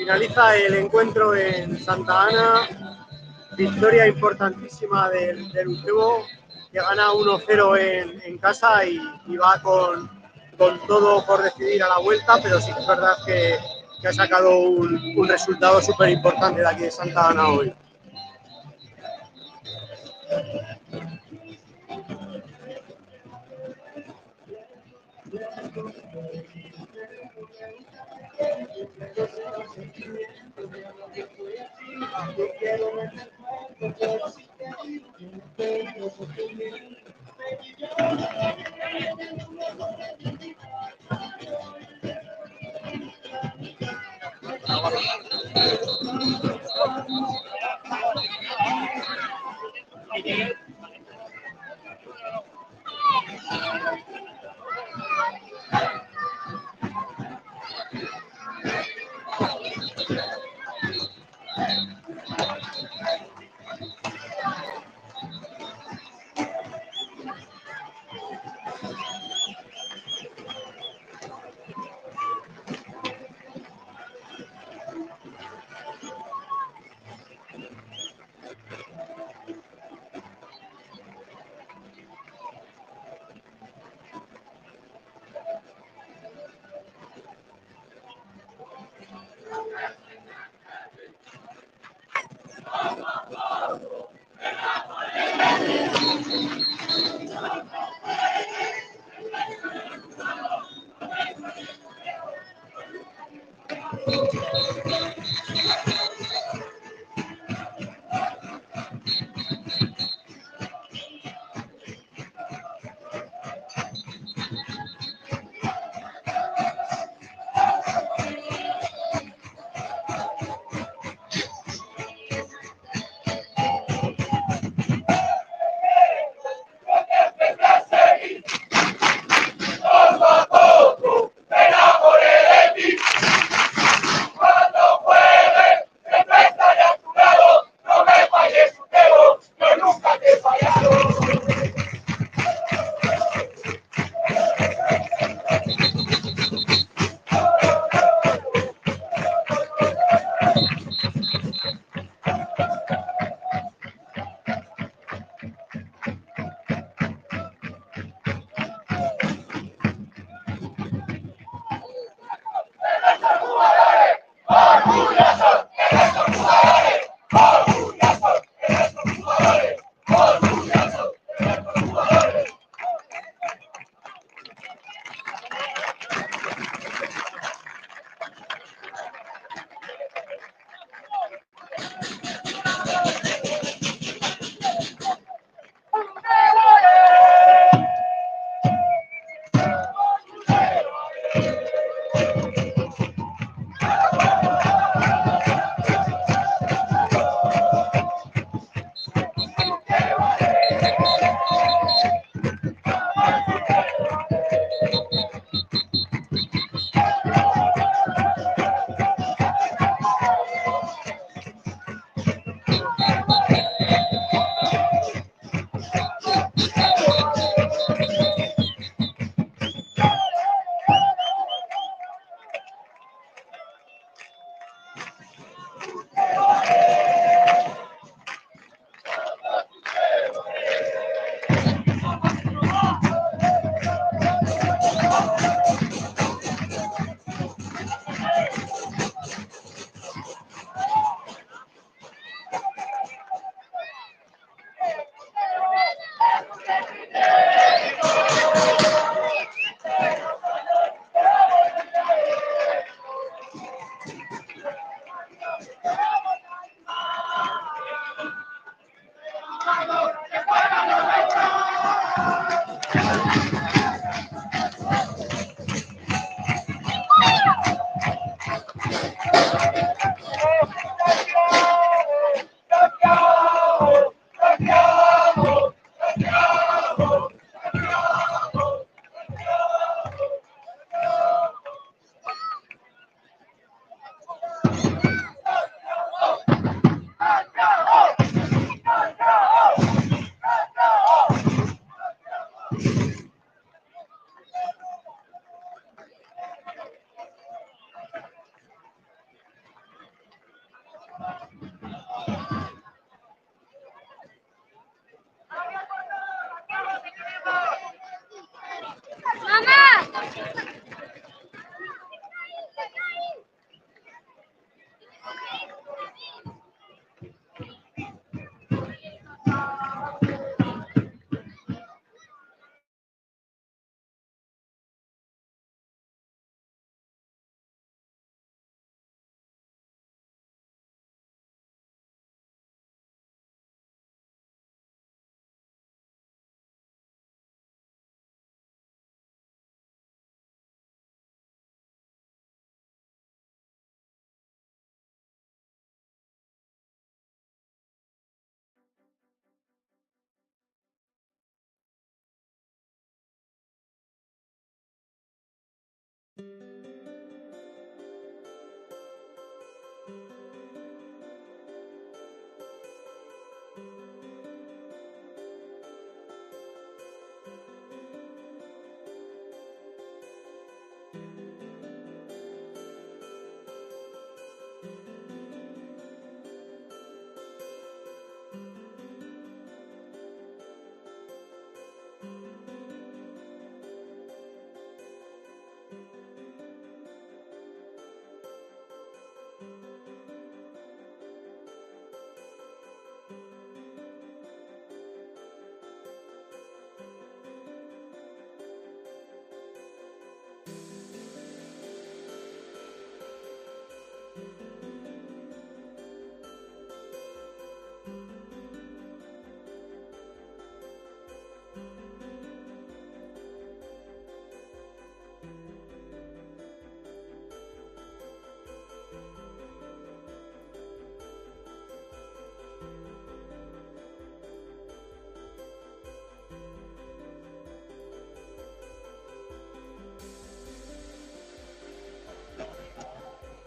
Finaliza el encuentro en Santa Ana, victoria importantísima del Utebo, que gana 1-0 en casa y va con todo por decidir a la vuelta, pero sí que es verdad que ha sacado un resultado súper importante de aquí de Santa Ana hoy.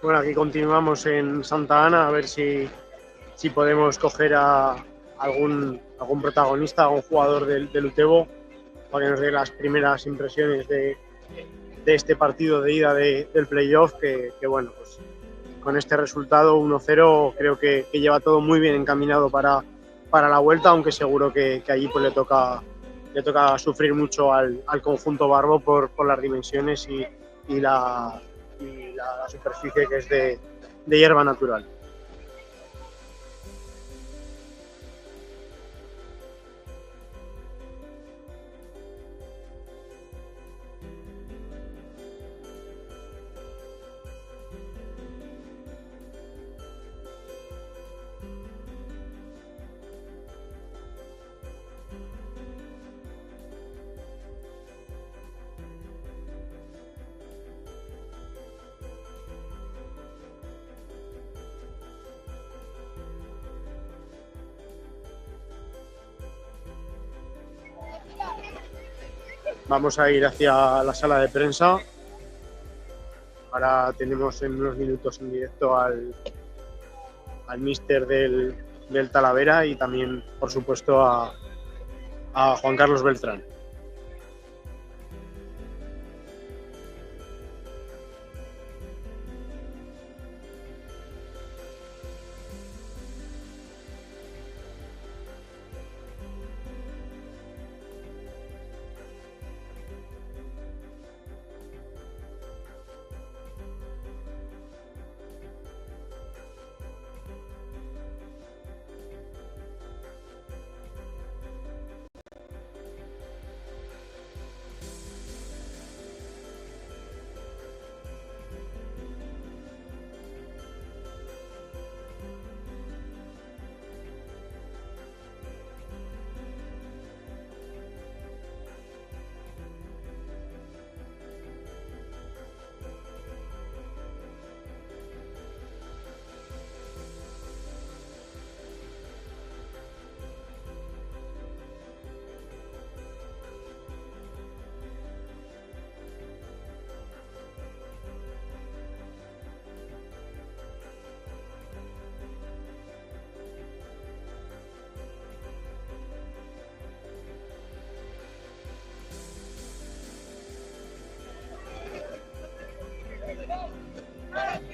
Bueno, aquí continuamos en Santa Ana a ver si podemos coger a algún protagonista, algún jugador del Utebo para que nos dé las primeras impresiones de este partido de ida del playoff que bueno, pues con este resultado 1-0 creo que lleva todo muy bien encaminado para la vuelta, aunque seguro que allí pues le toca sufrir mucho al conjunto Barbo por las dimensiones y la superficie que es de hierba natural. Vamos a ir hacia la sala de prensa. Ahora tenemos en unos minutos en directo al míster del Talavera y también, por supuesto, a Juan Carlos Beltrán.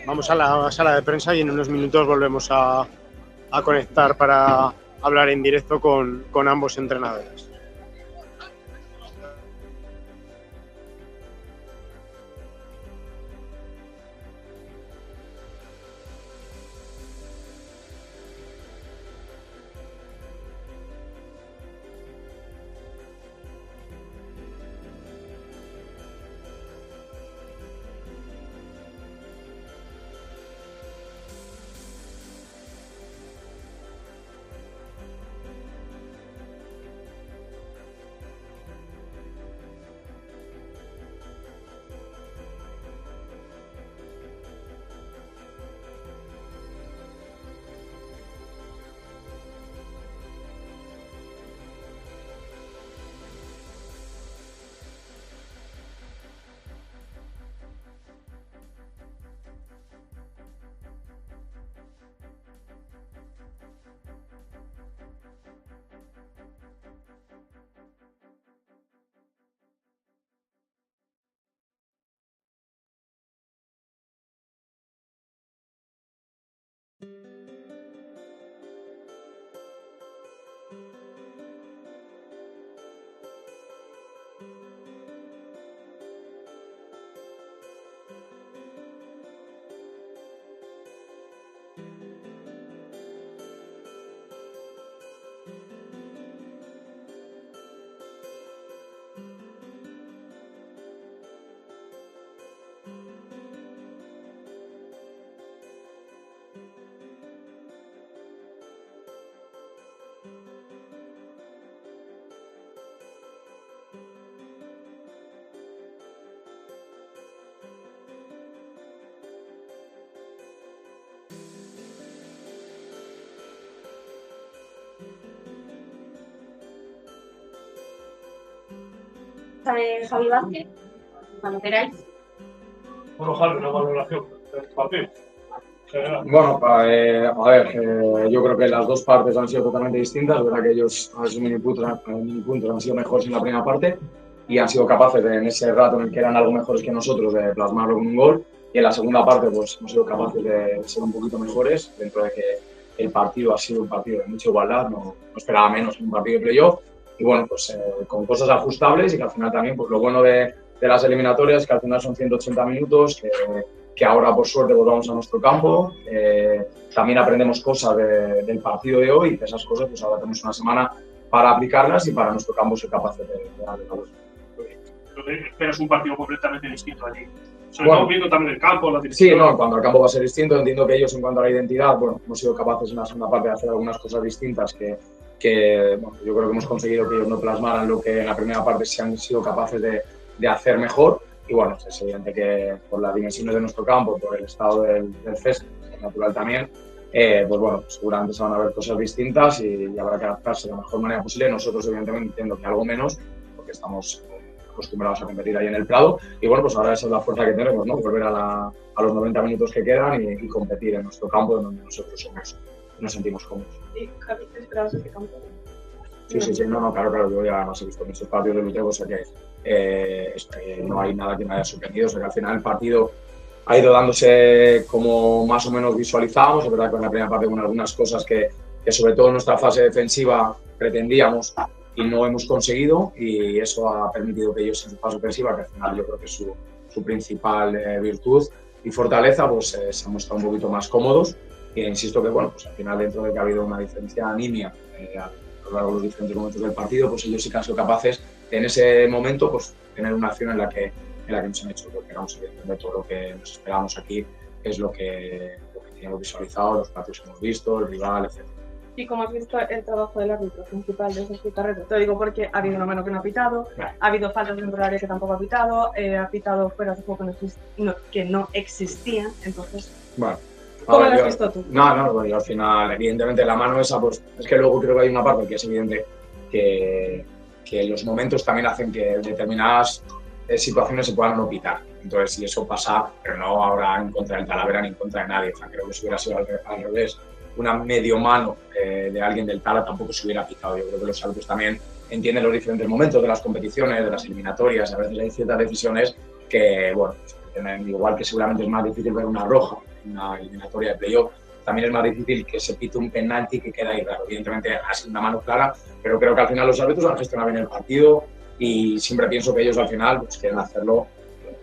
Vamos a la sala de prensa y en unos minutos volvemos a conectar para hablar en directo con ambos entrenadores. Javi Vázquez, cuando queráis. Bueno, Javi, una valoración del partido. Bueno, a ver, yo creo que las dos partes han sido totalmente distintas. Es verdad que ellos a sus mini puntos han sido mejores en la primera parte y han sido capaces de, en ese rato en el que eran algo mejores que nosotros, de plasmarlo con un gol. Y en la segunda parte, pues hemos sido capaces de ser un poquito mejores, dentro de que el partido ha sido un partido de mucha igualdad, no esperaba menos en un partido de playoff. Y bueno, pues con cosas ajustables y que al final también, pues lo bueno de las eliminatorias, que al final son 180 minutos, que ahora por suerte volvamos a nuestro campo. También aprendemos cosas del partido de hoy y esas cosas pues ahora tenemos una semana para aplicarlas y para nuestro campo ser capaces de darle la vuelta. Pero es un partido completamente distinto allí. Sobre todo viendo también el campo, la dirección. Sí, no, cuando el campo va a ser distinto, entiendo que ellos en cuanto a la identidad, bueno, hemos sido capaces en la segunda parte de hacer algunas cosas distintas que bueno, yo creo que hemos conseguido que ellos no plasmaran lo que en la primera parte se han sido capaces de hacer mejor. Y bueno, es evidente que por las dimensiones de nuestro campo, por el estado del césped, natural también, pues bueno, seguramente se van a ver cosas distintas y habrá que adaptarse de la mejor manera posible. Nosotros, evidentemente, entiendo que algo menos, porque estamos acostumbrados a competir ahí en el Prado. Y bueno, pues ahora esa es la fuerza que tenemos, ¿no? Volver a los 90 minutos que quedan y competir en nuestro campo, donde nosotros nos sentimos cómodos. ¿Y Javi, te esperabas este campo? Sí, no, claro, yo ya más he visto muchos partidos de Lutego, o sea que no hay nada que me haya sorprendido, o sea que al final el partido ha ido dándose como más o menos visualizábamos, es verdad que en la primera parte con algunas cosas que sobre todo en nuestra fase defensiva pretendíamos y no hemos conseguido, y eso ha permitido que ellos en su fase ofensiva, que al final yo creo que es su principal virtud y fortaleza, pues se han mostrado un poquito más cómodos. E insisto que, bueno, pues al final, dentro de que ha habido una diferencia anímia a lo largo de los diferentes momentos del partido, pues ellos sí que han sido capaces de, en ese momento, pues tener una acción en la que nos han hecho lo que éramos, evidentemente, todo lo que nos esperábamos aquí es lo que teníamos visualizado, los partidos que hemos visto, el rival, etc. ¿Y cómo has visto el trabajo del árbitro principal desde su carrera? Te lo digo porque ha habido una mano que no ha pitado, ha habido faltas dentro del área que tampoco ha pitado fuera de juego que no existían, entonces... Bueno. ¿Cómo lo has visto tú? No, bueno, yo al final, evidentemente, la mano esa, pues es que luego creo que hay una parte que es evidente que los momentos también hacen que determinadas situaciones se puedan no pitar. Entonces, si eso pasa, pero no ahora en contra del Talavera ni en contra de nadie, o sea, creo que si hubiera sido al revés, una medio mano de alguien del Tala tampoco se hubiera pitado. Yo creo que los árbitros también entienden los diferentes momentos de las competiciones, de las eliminatorias, a veces hay ciertas decisiones que, bueno, igual que seguramente es más difícil ver una roja en una eliminatoria de playoff, también es más difícil que se pite un penalti que queda ahí raro. Evidentemente ha sido una mano clara, pero creo que al final los árbitros han gestionado bien el partido y siempre pienso que ellos al final pues, quieren hacerlo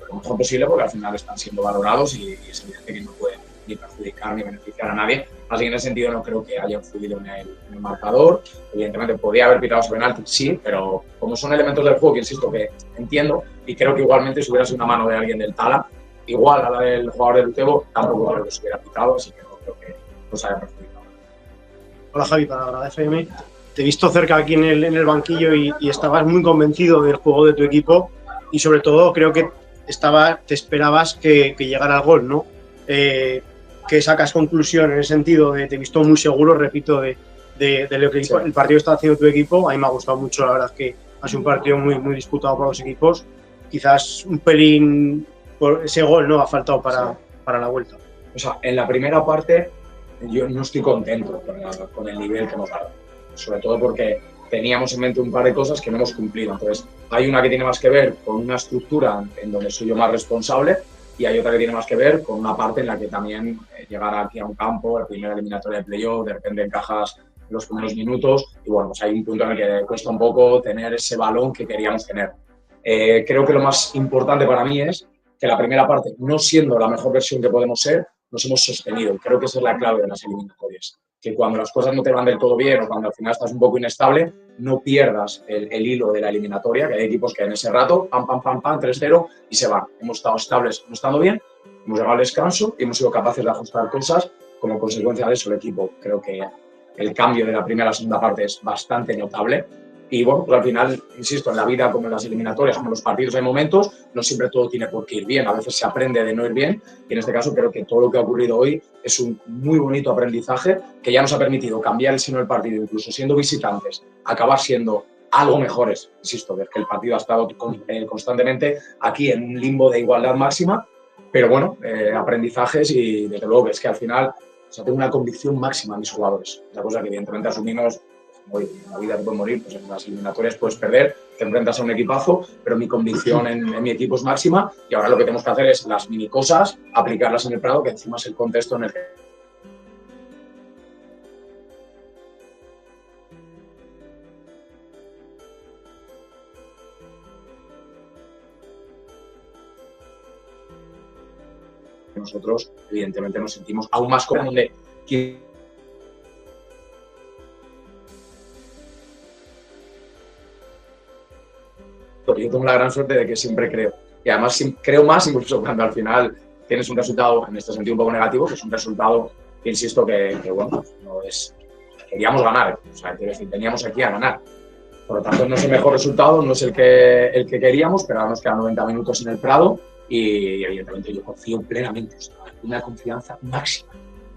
lo mejor posible porque al final están siendo valorados y es evidente que no pueden ni perjudicar ni beneficiar a nadie. Así que en ese sentido no creo que haya influido en el marcador. Evidentemente podía haber pitado ese penalti, sí, pero como son elementos del juego que insisto que entiendo y creo que igualmente si hubiera sido una mano de alguien del Tala, igual a la del jugador del Lutego, tampoco creo que se hubiera pitado, así que no creo que nos haya perjudicado. Hola Javi, para la FM. Te he visto cerca aquí en el banquillo y estabas muy convencido del juego de tu equipo y sobre todo creo que te esperabas que llegara el gol, ¿no? Que sacas conclusión en el sentido de te he visto muy seguro, repito, de lo que el partido está haciendo tu equipo. A mí me ha gustado mucho, la verdad, que ha sido un partido muy, muy disputado por los equipos. Quizás un pelín por ese gol no ha faltado para la vuelta. O sea, en la primera parte yo no estoy contento con el nivel que hemos dado, sobre todo porque teníamos en mente un par de cosas que no hemos cumplido. Entonces, hay una que tiene más que ver con una estructura en donde soy yo más responsable y hay otra que tiene más que ver con una parte en la que también llegar aquí a un campo, la primera eliminatoria de playoff, de repente encajas en los primeros minutos y bueno, pues hay un punto en el que cuesta un poco tener ese balón que queríamos tener. Creo que lo más importante para mí es que la primera parte, no siendo la mejor versión que podemos ser, nos hemos sostenido. Creo que esa es la clave de las eliminatorias. Que cuando las cosas no te van del todo bien o cuando al final estás un poco inestable, no pierdas el hilo de la eliminatoria, que hay equipos que en ese rato, pam, 3-0 y se van. Hemos estado estables, no estando bien, hemos llegado al descanso y hemos sido capaces de ajustar cosas. Como consecuencia de eso, el equipo, creo que el cambio de la primera a la segunda parte es bastante notable. Y bueno, pues al final, insisto, en la vida, como en las eliminatorias, como en los partidos, hay momentos, no siempre todo tiene por qué ir bien, a veces se aprende de no ir bien, y en este caso creo que todo lo que ha ocurrido hoy es un muy bonito aprendizaje que ya nos ha permitido cambiar el signo del partido, incluso siendo visitantes, acabar siendo algo mejores, insisto, que el partido ha estado constantemente aquí en un limbo de igualdad máxima, Pero bueno, aprendizajes y desde luego que es que al final, o sea, tengo una convicción máxima en mis jugadores. La cosa que evidentemente asumimos, hoy en la vida te puedes morir, pues en las eliminatorias puedes perder, te enfrentas a un equipazo, pero mi convicción en mi equipo es máxima y ahora lo que tenemos que hacer es las mini cosas, aplicarlas en el Prado, que encima es el contexto en el que nosotros evidentemente nos sentimos aún más cómodos, donde yo tengo la gran suerte de que siempre creo. Y además creo más incluso cuando al final tienes un resultado, en este sentido un poco negativo, que es un resultado que insisto que bueno, no es... Queríamos ganar, o sea, quiero decir, teníamos aquí a ganar. Por lo tanto, no es el mejor resultado, no es el que queríamos, pero ahora nos quedan 90 minutos en el Prado y evidentemente yo confío plenamente, o sea, una confianza máxima,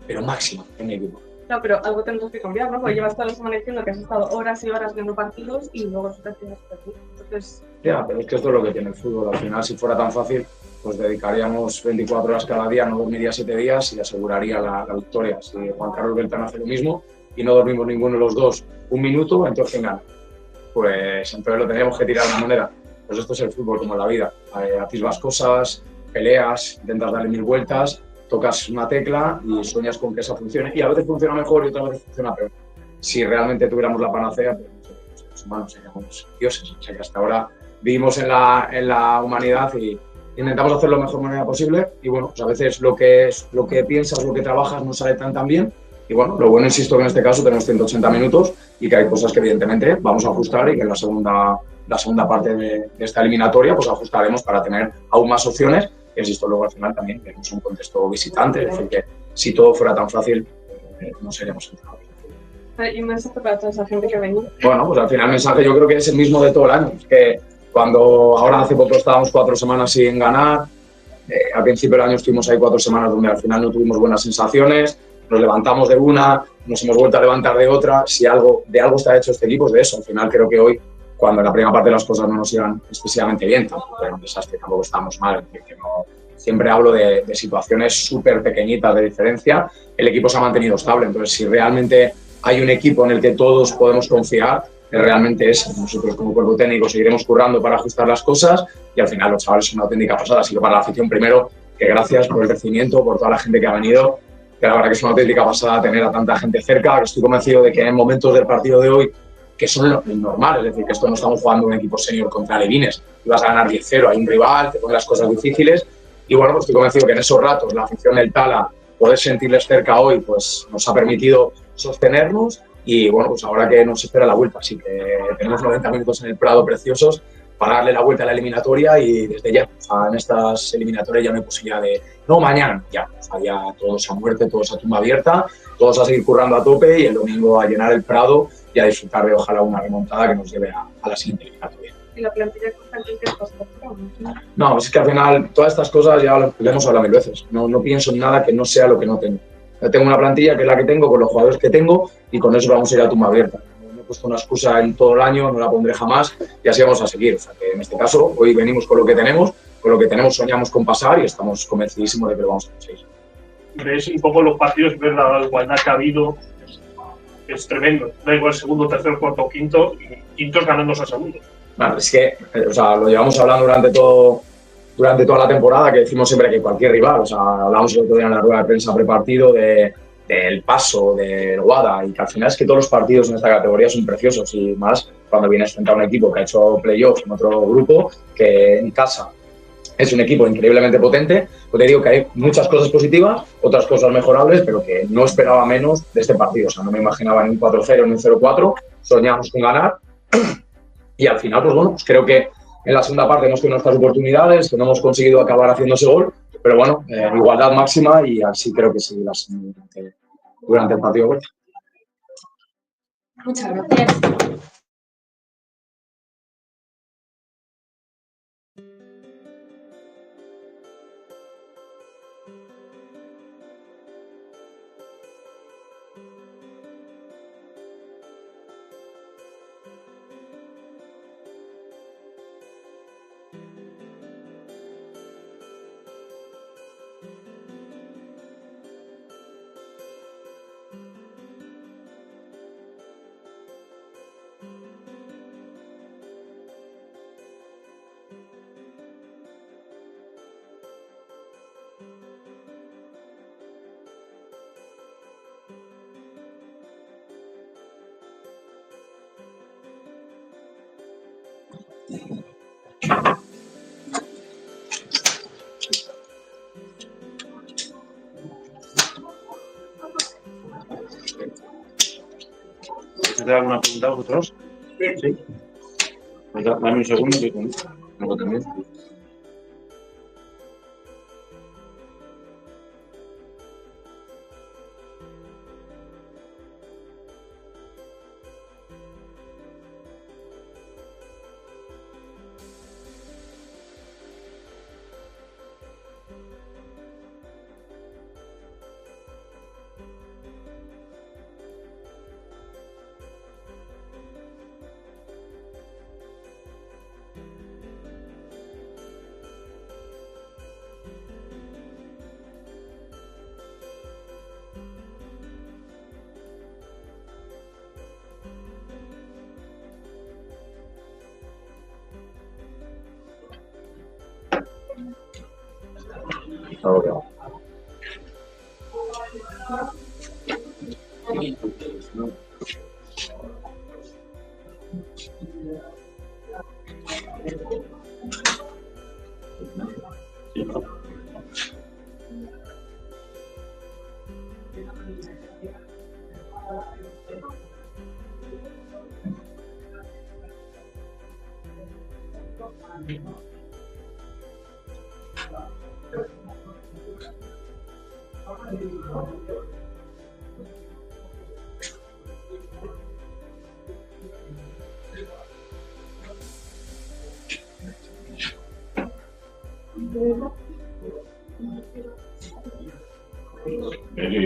pero máxima en mi equipo. No, pero algo tenemos que cambiar, ¿no? Porque llevas toda la semana diciendo que has estado horas y horas viendo partidos y luego te tienes perdido. Entonces... Ya, pero es que esto es lo que tiene el fútbol. Al final, si fuera tan fácil, pues dedicaríamos 24 horas cada día, no dormiría 7 días y aseguraría la victoria. Si Juan Carlos Beltrán hace lo mismo y no dormimos ninguno de los dos un minuto, entonces ¿quién gana? Pues entonces lo tendríamos que tirar de una manera. Pues esto es el fútbol como la vida. Atisbas cosas, peleas, intentas darle 1000 vueltas, tocas una tecla y sueñas con que esa funcione. Y a veces funciona mejor y otras veces funciona peor. Si realmente tuviéramos la panacea, pues los humanos seríamos dioses. O sea que hasta ahora vivimos en la humanidad y intentamos hacer lo mejor manera posible. Y bueno, pues a veces lo que piensas, lo que trabajas no sale tan bien. Y bueno, lo bueno, insisto, que en este caso tenemos 180 minutos y que hay cosas que evidentemente vamos a ajustar y que en la segunda parte de esta eliminatoria pues ajustaremos para tener aún más opciones. Y insisto, luego al final también tenemos un contexto visitante, es decir, que si todo fuera tan fácil, no seríamos entrenadores. ¿Y un mensaje para toda esa gente que venía? Bueno, pues al final el mensaje yo creo que es el mismo de todo el año. Es que cuando ahora hace poco estábamos 4 semanas sin ganar, al principio del año estuvimos ahí 4 semanas donde al final no tuvimos buenas sensaciones, nos levantamos de una, nos hemos vuelto a levantar de otra. Si de algo está hecho este equipo es de eso. Al final creo que hoy, cuando en la primera parte las cosas no nos iban excesivamente bien, tampoco era un desastre, tampoco estábamos mal. Es decir, que no, siempre hablo de situaciones súper pequeñitas de diferencia. El equipo se ha mantenido estable. Entonces, si realmente hay un equipo en el que todos podemos confiar, realmente es nosotros como cuerpo técnico seguiremos currando para ajustar las cosas y al final los chavales son una auténtica pasada. Así que para la afición primero, que gracias por el recibimiento, por toda la gente que ha venido, que la verdad que es una auténtica pasada tener a tanta gente cerca. Estoy convencido de que en momentos del partido de hoy, que son normales, es decir, que esto no estamos jugando un equipo senior contra Levines, y vas a ganar 10-0, hay un rival, te pone las cosas difíciles y bueno, pues estoy convencido que en esos ratos la afición del Tala, poder sentirles cerca hoy, pues nos ha permitido sostenernos y bueno, pues ahora que nos espera la vuelta, así que tenemos 90 minutos en el Prado preciosos para darle la vuelta a la eliminatoria y desde ya, o sea, en estas eliminatorias ya no hay posibilidad de, no, mañana, ya, o sea, ya todos a muerte, todos a tumba abierta, todos a seguir currando a tope y el domingo a llenar el Prado y a disfrutar de ojalá una remontada que nos lleve a la siguiente eliminatoria. ¿Y la plantilla constante que estás haciendo? No, es que al final todas estas cosas ya lo hemos hablado 1000 veces, no pienso en nada que no sea lo que no tengo. Yo tengo una plantilla que es la que tengo, con los jugadores que tengo y con eso vamos a ir a tumba abierta. No he puesto una excusa en todo el año, no la pondré jamás y así vamos a seguir. O sea que en este caso, hoy venimos con lo que tenemos soñamos con pasar y estamos convencidísimos de que lo vamos a conseguir. Ves un poco los partidos, ves la igualdad que ha habido, es tremendo. Da igual segundo, tercero, cuarto o quinto, y quintos ganándose a segundos. Bueno, es que o sea, lo llevamos hablando durante toda la temporada, que decimos siempre que cualquier rival, o sea, hablamos el otro día en la rueda de prensa prepartido del Paso, del Guada, y que al final es que todos los partidos en esta categoría son preciosos y más cuando vienes frente a un equipo que ha hecho playoffs en otro grupo, que en casa es un equipo increíblemente potente. Pues te digo que hay muchas cosas positivas, otras cosas mejorables, pero que no esperaba menos de este partido. O sea, no me imaginaba ni un 4-0 ni un 0-4, soñamos con ganar y al final, pues bueno, pues creo que en la segunda parte hemos tenido nuestras oportunidades, que no hemos conseguido acabar haciendo ese gol, pero bueno, igualdad máxima y así creo que seguirás durante el partido de vuelta. Muchas gracias. ¿Te da alguna pregunta a vosotros? Sí. Pues dame un segundo que luego también. Ahora.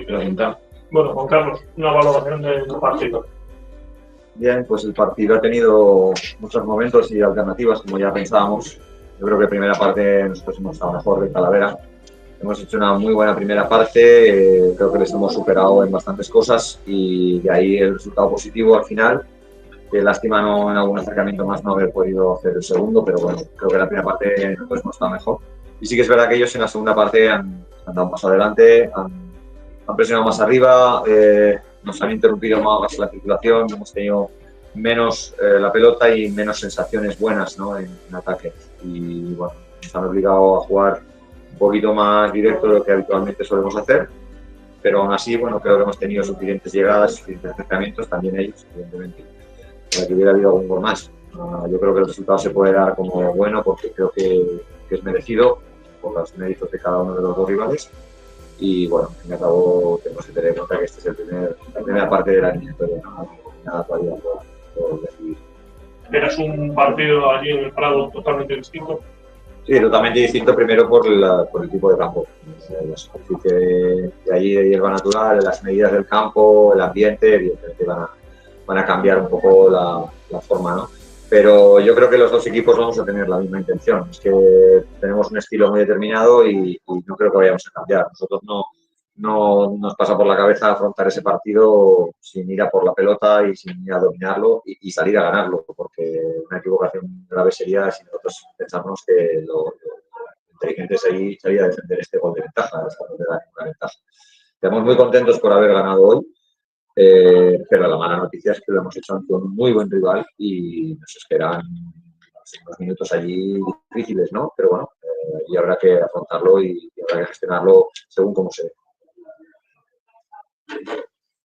Pregunta. Bueno, Juan Carlos, una valoración del partido. Bien, pues el partido ha tenido muchos momentos y alternativas, como ya pensábamos. Yo creo que primera parte nosotros hemos estado mejor de Talavera. Hemos hecho una muy buena primera parte, creo que les hemos superado en bastantes cosas y de ahí el resultado positivo al final. Lástima no en algún acercamiento más no haber podido hacer el segundo, pero bueno, creo que la primera parte nosotros hemos estado mejor. Y sí que es verdad que ellos en la segunda parte han dado un paso adelante, han presionado más arriba, nos han interrumpido más la circulación, hemos tenido menos la pelota y menos sensaciones buenas, ¿no? en ataque. Y bueno, nos han obligado a jugar un poquito más directo de lo que habitualmente solemos hacer, pero aún así, bueno, creo que hemos tenido suficientes llegadas, suficientes acercamientos, también ellos, evidentemente, para que hubiera habido algún gol más. Yo creo que el resultado se puede dar como bueno porque creo que es merecido por los méritos de cada uno de los dos rivales. Y bueno, al fin y al cabo tenemos que tener en cuenta que este es la primera parte de la eliminatoria, no nada todavía por decidir. ¿Eras un partido allí en el Prado totalmente distinto? Sí, totalmente distinto, primero por el tipo de campo. La superficie de allí de hierba natural, las medidas del campo, el ambiente, evidentemente van a cambiar un poco la forma, ¿no? Pero yo creo que los dos equipos vamos a tener la misma intención. Es que tenemos un estilo muy determinado y no creo que vayamos a cambiar. Nosotros no nos pasa por la cabeza afrontar ese partido sin ir a por la pelota y sin ir a dominarlo y salir a ganarlo, porque una equivocación grave sería si nosotros pensamos que lo inteligente sería defender este gol de ventaja, esta ventaja. Estamos muy contentos por haber ganado hoy. Pero la mala noticia es que lo hemos hecho ante un muy buen rival y nos esperan unos minutos allí difíciles, ¿no? Pero bueno, y habrá que afrontarlo y habrá que gestionarlo según cómo se ve.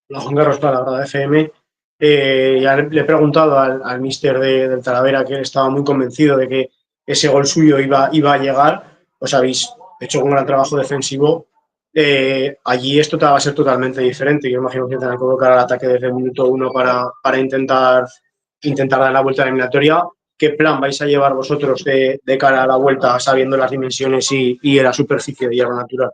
Hola, Juan Carlos, para la Grada FM. Ya le he preguntado al míster del Talavera que él estaba muy convencido de que ese gol suyo iba a llegar. Os habéis hecho un gran trabajo defensivo. Allí esto va a ser totalmente diferente. Yo imagino que tendrán que colocar al ataque desde el minuto 1 para intentar dar la vuelta a la eliminatoria. ¿Qué plan vais a llevar vosotros de cara a la vuelta, sabiendo las dimensiones y la superficie de hierba natural?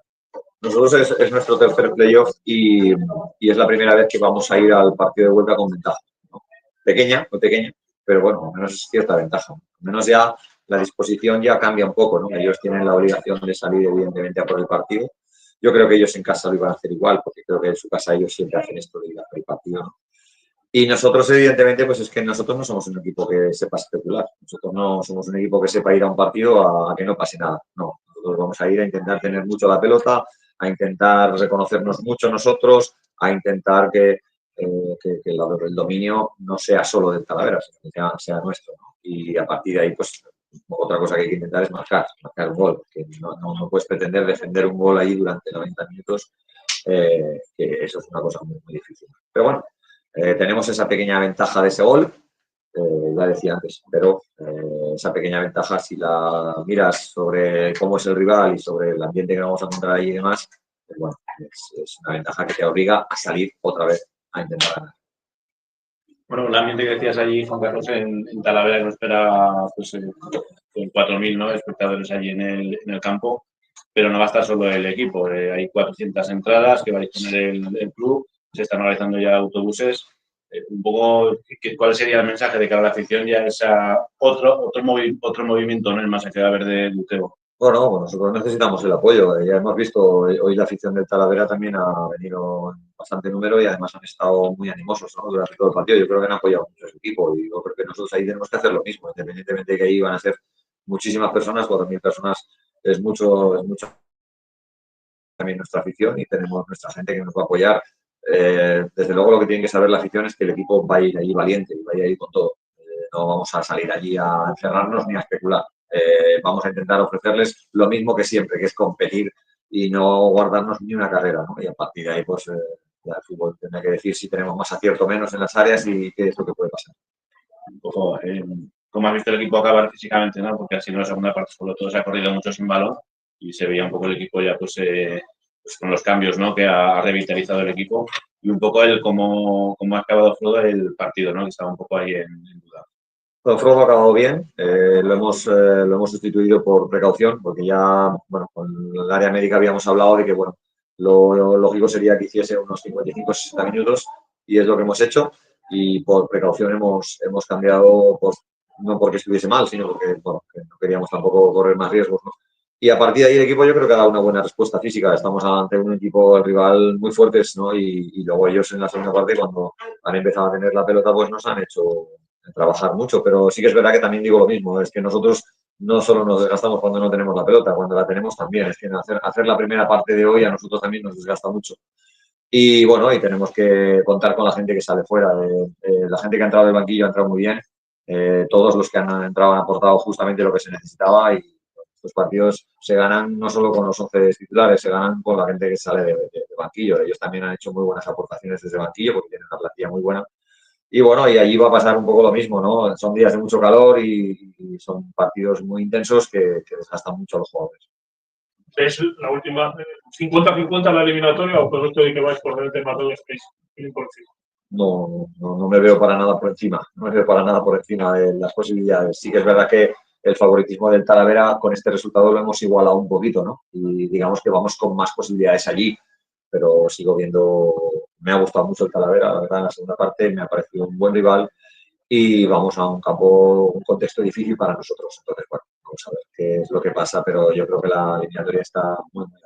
Nosotros es nuestro tercer playoff y es la primera vez que vamos a ir al partido de vuelta con ventaja, ¿no? Pequeña, muy pequeña, pero bueno, al menos es cierta ventaja. Al menos ya la disposición ya cambia un poco, ¿no? Ellos tienen la obligación de salir, evidentemente, a por el partido. Yo creo que ellos en casa lo iban a hacer igual, porque creo que en su casa ellos siempre hacen esto de ir a por el partido, ¿no? Y nosotros, evidentemente, pues es que nosotros no somos un equipo que sepa especular. Nosotros no somos un equipo que sepa ir a un partido a que no pase nada. No, nosotros vamos a ir a intentar tener mucho la pelota, a intentar reconocernos mucho nosotros, a intentar que el dominio no sea solo del Talavera, sino que sea nuestro, ¿no? y a partir de ahí, pues otra cosa que hay que intentar es marcar un gol, que no puedes pretender defender un gol ahí durante 90 minutos, que eso es una cosa muy, muy difícil. Pero bueno, tenemos esa pequeña ventaja de ese gol, ya decía antes, pero esa pequeña ventaja, si la miras sobre cómo es el rival y sobre el ambiente que vamos a encontrar ahí y demás, pues bueno, es una ventaja que te obliga a salir otra vez a intentar ganar. Bueno, el ambiente que decías allí, Juan Carlos, en Talavera, que nos espera pues, con 4.000, ¿no?, espectadores allí en el campo, pero no va a estar solo el equipo. Hay 400 entradas que va a disponer el club, se están organizando ya autobuses. Un poco, ¿cuál sería el mensaje de cara a la afición? Ya esa otro movimiento, ¿no?, el más allá de Utebo. Bueno, nosotros necesitamos el apoyo. Ya hemos visto, hoy la afición del Talavera también ha venido en bastante número y además han estado muy animosos, ¿no?, durante todo el partido. Yo creo que han apoyado mucho a su equipo y yo creo que nosotros ahí tenemos que hacer lo mismo, independientemente de que ahí van a ser muchísimas personas, 4.000 personas es mucho también nuestra afición y tenemos nuestra gente que nos va a apoyar. Desde luego lo que tiene que saber la afición es que el equipo va a ir allí valiente y va a ir allí con todo. No vamos a salir allí a encerrarnos ni a especular. Vamos a intentar ofrecerles lo mismo que siempre, que es competir y no guardarnos ni una carrera, ¿no? Y a partir de ahí, pues, ya el fútbol tendrá que decir si tenemos más acierto o menos en las áreas y qué es lo que puede pasar. Un poco, ¿cómo has visto el equipo acabar físicamente, no? Porque así en la segunda parte, sobre todo, se ha corrido mucho sin balón y se veía un poco el equipo ya, pues con los cambios, ¿no?, que ha revitalizado el equipo y un poco cómo ha acabado Frodo el partido, ¿no?, que estaba un poco ahí en duda. Bueno, Frodo ha acabado bien, lo hemos sustituido por precaución, porque ya, bueno, con el área médica habíamos hablado de que, bueno, lo lógico sería que hiciese unos 55 o 60 minutos y es lo que hemos hecho y por precaución hemos cambiado, pues, no porque estuviese mal, sino porque, bueno, que no queríamos tampoco correr más riesgos, ¿no? Y a partir de ahí el equipo yo creo que ha dado una buena respuesta física. Estamos ante un equipo rival muy fuertes, ¿no? Y luego ellos en la segunda parte, cuando han empezado a tener la pelota, pues nos han hecho trabajar mucho. Pero sí que es verdad que también digo lo mismo, es que nosotros no solo nos desgastamos cuando no tenemos la pelota, cuando la tenemos también. Es que hacer la primera parte de hoy a nosotros también nos desgasta mucho. Y bueno, y tenemos que contar con la gente que sale fuera. La gente que ha entrado del banquillo ha entrado muy bien. Todos los que han entrado han aportado justamente lo que se necesitaba y estos partidos se ganan no solo con los 11 titulares, se ganan con la gente que sale de banquillo. Ellos también han hecho muy buenas aportaciones desde banquillo porque tienen una plantilla muy buena. Y bueno, y allí va a pasar un poco lo mismo, ¿no? Son días de mucho calor y son partidos muy intensos que desgastan mucho a los jugadores. ¿Es la última 50-50 la eliminatoria o por esto de que vais por delante más de 2 países? No me veo para nada por encima. No me veo para nada por encima de las posibilidades. Sí que es verdad que el favoritismo del Talavera con este resultado lo hemos igualado un poquito, ¿no? Y digamos que vamos con más posibilidades allí, pero sigo viendo, me ha gustado mucho el Talavera, la verdad, en la segunda parte me ha parecido un buen rival y vamos a un contexto difícil para nosotros. Entonces, bueno, vamos a ver qué es lo que pasa, pero yo creo que la eliminatoria está muy, muy